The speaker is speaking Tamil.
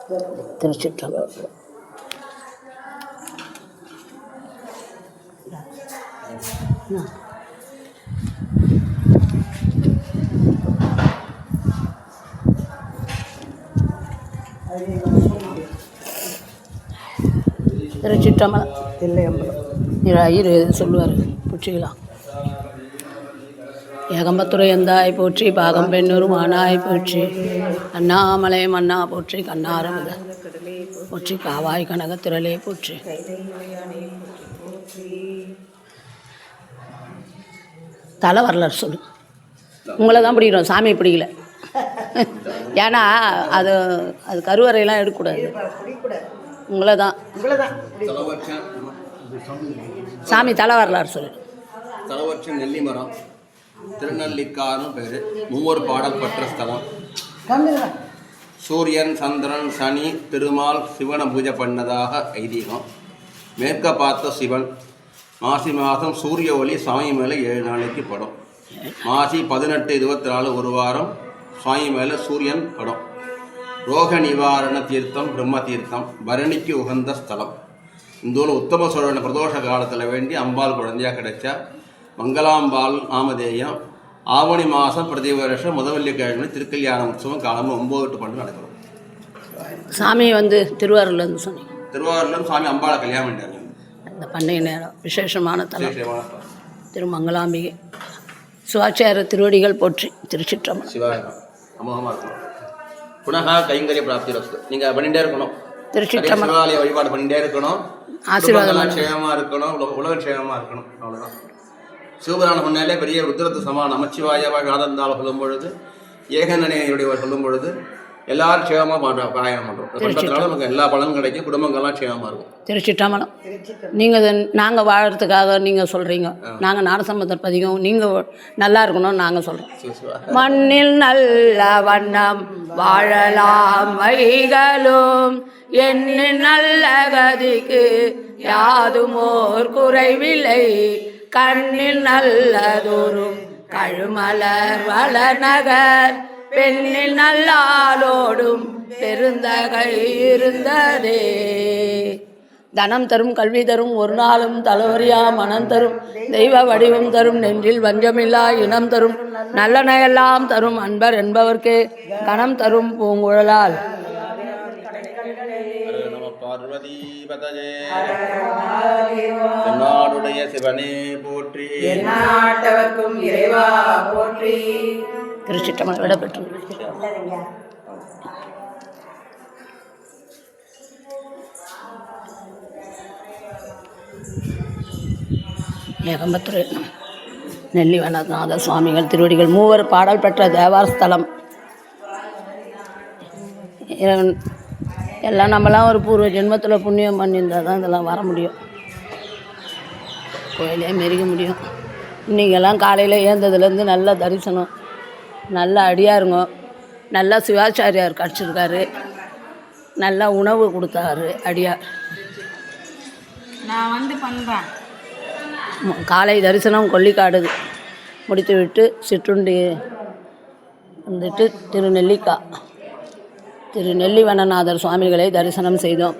திருச்சிற்றம்பலம். திருச்சிற்றம்பலம். தில்லையம்பலம். ஐயர் சொல்லுவார் புற்றிக்கலாம். ஏகம்பத்துறை எந்தாய் போற்றி, பாகம் பெண்ணூரும் ஆனாய் போற்றி, அண்ணாமலை மன்னா போற்றி, கண்ணாரமுத போற்றி, காவாய் கனகத்திரளே போற்றி. தலை வரலாறு சொல்லு. உங்களை தான் பிடிக்கிறோம், சாமி பிடிக்கல. ஏன்னா அது அது கருவறையெல்லாம் எடுக்கக்கூடாது. உங்களை தான் சாமி தலை வரலாறு சொல்லு. தலவற்ற நெல்லி மரம், திருநெல்லிக்காரும் பேர், மூவர் பாடல் பெற்ற ஸ்தலம். சூரியன், சந்திரன், சனி, திருமால் சிவனை பூஜை பண்ணதாக ஐதீகம். மேற்க பார்த்த சிவன். மாசி மாதம் சூரிய ஒளி சாமி மேலே 7 நாளைக்கு படும். மாசி 18, 24 ஒரு வாரம் சாமி மேலே சூரியன் படும். ரோக நிவாரண தீர்த்தம் பிரம்ம தீர்த்தம், பரணிக்கு உகந்த ஸ்தலம். இந்த ஊரில் உத்தம சோழன பிரதோஷ காலத்தில் வேண்டி அம்பாள் குழந்தையாக கிடைச்சா மங்களாம்பாள் நாமதேயம். ஆவணி மாதம் பிரதி வருஷம் முதவெள்ளிக்கிழமை திருக்கல்யாண உற்சவம் காலமாக 9 to 12 நடக்கும். சாமி வந்து திருவாரூர்லேருந்து சொன்னீங்க. திருவாரூர்லேருந்து சாமி அம்பாளை கல்யாணம் பண்ணிட்டாங்க. இந்த பண்டிகை நேரம் விசேஷமான தலம் திருமங்களாம்பிகை. சிவாச்சார திருவடிகள் போற்றி. திருச்சிற்றம்பலம். சிவாயம் அமோகமாக இருக்கணும். புனகா கைங்கரிய பிராப்தி ரஸ்து. நீங்கள் பண்ணிகிட்டே இருக்கணும். திருச்சிற்றம்பலம். சிவாலய வழிபாடு பண்ணிகிட்டே இருக்கணும். ஆசீர்வாதம் க்ஷேமமாக இருக்கணும். உலக க்ஷேமமாக இருக்கணும். அவ்வளோதான். சிவபுராணம் முன்னாலே பெரிய ருத்ரத்து சமான் நமச்சிவாயவாக ஆதந்தால் சொல்லும் பொழுது, ஏகநனையுடைய சொல்லும் பொழுது எல்லாரும் க்ஷேமமாக பாராயணம் பண்ணுறோம். பண்ணுறதுனால நமக்கு எல்லா பலனும் கிடைக்கும். குடும்பங்கள்லாம் க்ஷேமமாக இருக்கும். திருச்சிற்றம்பலம். நீங்கள் நாங்கள் வாழறதுக்காக நீங்கள் சொல்கிறீங்க. நாங்கள் ஞானசம்பந்தர் பதிகம் நீங்கள் நல்லா இருக்கணும்னு நாங்கள் சொல்கிறோம். மண்ணில் நல்ல வண்ணம் வாழலாம் வைகளும், என்னின் நல்ல கதிக்கு யாதுமோர் குறைவில்லை, கண்ணில் நல்லதோறும் கழுமலர் வளநகர், பெண்ணில் நல்லாளோடும் பெருந்தகை இருந்ததே. தனம் தரும், கல்வி தரும், ஒரு நாளும் தலவரியா மனம் தரும், தெய்வ வடிவம் தரும், நெஞ்சில் வஞ்சமில்லா இனம் தரும், நல்லனையெல்லாம் தரும் அன்பர் என்பவர்க்கே கணம் தரும் பூங்குழலால். நாடுடைய சிவனே போற்றி, நாட்டவர்க்கும் இறைவா போற்றி. திருச்சிற்றம்பலம். விடப்பெற்று ஏகம்பத்துறை நெல்லிவனநாத சுவாமிகள் திருவடிகள். மூவர் பாடல் பெற்ற தேவார ஸ்தலம். எல்லாம் நம்மளாம் ஒரு பூர்வ ஜென்மத்தில் புண்ணியம் பண்ணியிருந்தால் தான் இதெல்லாம் வர முடியும், கோயிலே மெருக முடியும். இன்றைக்கெல்லாம் காலையில் ஏந்ததுலேருந்து நல்ல தரிசனம், நல்ல அடியாருங்க, நல்லா சிவாச்சாரியார் கிடச்சிருக்காரு, நல்லா உணவு கொடுத்தாரு அடியார். நான் வந்து பண்ணுறேன். காலை தரிசனம் கொல்லிக்காடு முடித்து விட்டு சிற்றுண்டி வந்துட்டு திரு நெல்லிவனநாதர் சுவாமிகளை தரிசனம் செய்தோம்.